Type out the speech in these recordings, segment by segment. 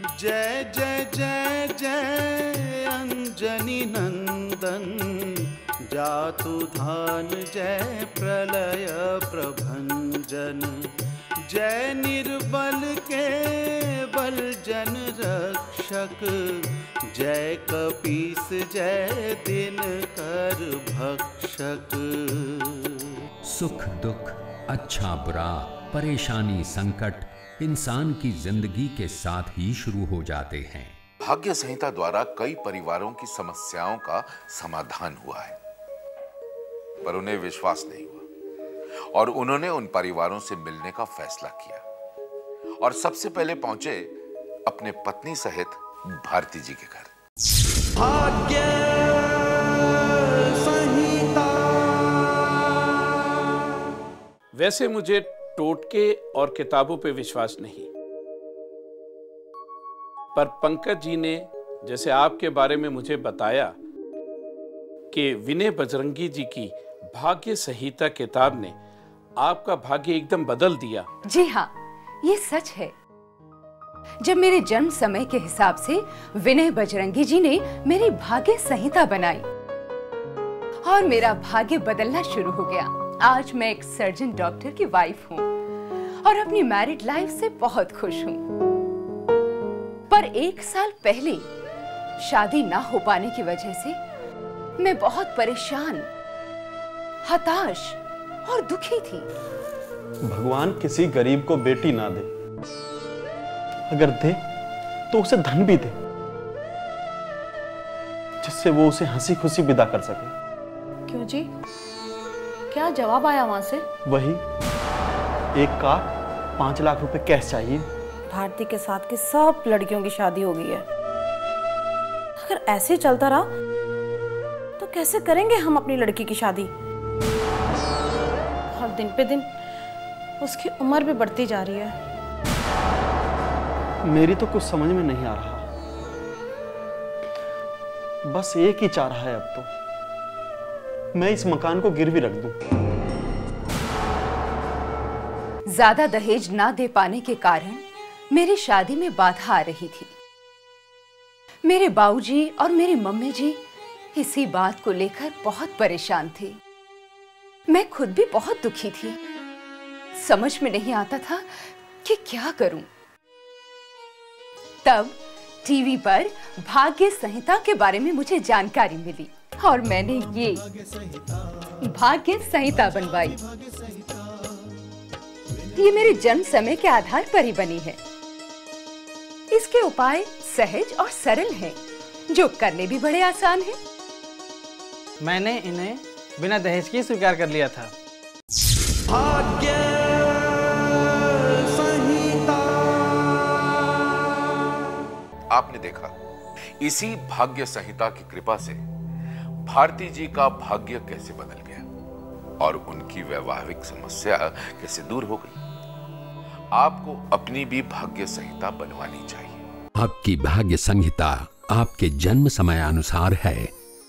जय जय जय जय अंजनी नंदन, जातु धान जय प्रलय प्रभंजन। जय निर्बल के बल जन रक्षक, जय कपीस जय दिनकर भक्षक। सुख दुख, अच्छा बुरा, परेशानी संकट इंसान की जिंदगी के साथ ही शुरू हो जाते हैं। भाग्य संहिता द्वारा कई परिवारों की समस्याओं का समाधान हुआ है, पर उन्हें विश्वास नहीं हुआ और उन्होंने उन परिवारों से मिलने का फैसला किया और सबसे पहले पहुंचे अपने पत्नी सहित भारती जी के घर। भाग्य संहिता। वैसे मुझे टोटके और किताबों पे विश्वास नहीं, पर पंकज जी ने जैसे आपके बारे में मुझे बताया कि विनय बजरंगी जी की भाग्य संहिता किताब ने आपका भाग्य एकदम बदल दिया। जी हाँ, ये सच है। जब मेरे जन्म समय के हिसाब से विनय बजरंगी जी ने मेरी भाग्य संहिता बनाई और मेरा भाग्य बदलना शुरू हो गया। आज मैं एक सर्जन डॉक्टर की वाइफ हूँ और अपनी मैरिड लाइफ से बहुत खुश हूँ। पर 1 साल पहले शादी ना हो पाने की वजह से मैं बहुत परेशान, हताश और दुखी थी। भगवान किसी गरीब को बेटी ना दे, अगर दे तो उसे धन भी दे, जिससे वो उसे हंसी खुशी विदा कर सके। क्यों जी, क्या जवाब आया वहां से? वही 1 कार 5 लाख रुपए कैश चाहिए। भारती के साथ की सब लड़कियों की शादी हो गई है। अगर ऐसे चलता रहा तो कैसे करेंगे हम अपनी लड़की की शादी? और दिन पे दिन उसकी उम्र भी बढ़ती जा रही है। मेरी तो कुछ समझ में नहीं आ रहा। बस एक ही चाह रहा है अब तो, मैं इस मकान को गिरवी रख दूं। ज्यादा दहेज ना दे पाने के कारण मेरी शादी में बाधा आ रही थी। मेरे बाबूजी और मेरी मम्मी जी इसी बात को लेकर बहुत परेशान थे। मैं खुद भी बहुत दुखी थी। समझ में नहीं आता था कि क्या करूं। तब टीवी पर भाग्य संहिता के बारे में मुझे जानकारी मिली और मैंने ये भाग्य संहिता बनवाई। ये मेरे जन्म समय के आधार पर ही बनी है। इसके उपाय सहज और सरल हैं, जो करने भी बड़े आसान हैं। मैंने इन्हें बिना दहेज के स्वीकार कर लिया था। भाग्य संहिता। आपने देखा, इसी भाग्य संहिता की कृपा से भारती जी का भाग्य कैसे बदल गया और उनकी वैवाहिक समस्या कैसे दूर हो गई। आपको अपनी भी भाग्य संहिता बनवानी चाहिए। आपकी भाग्य संहिता आपके जन्म समय अनुसार है।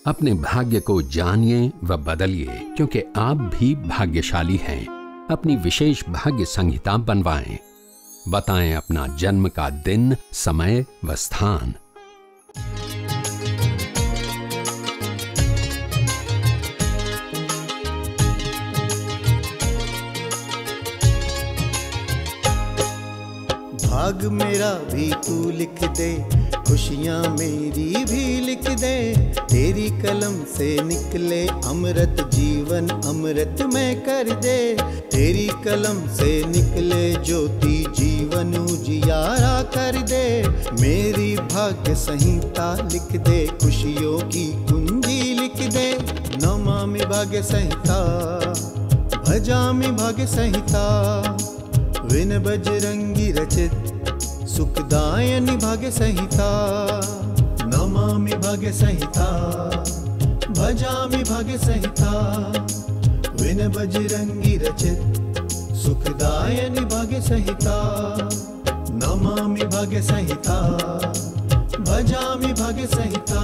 अपने भाग्य को जानिए व बदलिए, क्योंकि आप भी भाग्यशाली हैं। अपनी विशेष भाग्य संहिता बनवाएं। बताएं अपना जन्म का दिन, समय व स्थान। भाग मेरा भी तू लिख दे, खुशियाँ मेरी भी लिख दे। तेरी कलम से निकले अमृत, जीवन अमृत में कर दे। तेरी कलम से निकले ज्योति, जीवन उजियारा कर दे। मेरी भाग्य संहिता लिख दे, खुशियों की कुंजी लिख दे। नमामि भाग्य संहिता, भजामि भाग्य संहिता। विनय बजरंगी रचित सुखदायनि भाग्य संहिता। नमामि भाग्य संहिता, भजामि भाग्य संहिता। विनय बजरंगी रचित सुखदायनि भाग्य संहिता। नमामि भाग्य संहिता, भजामि भाग्य संहिता।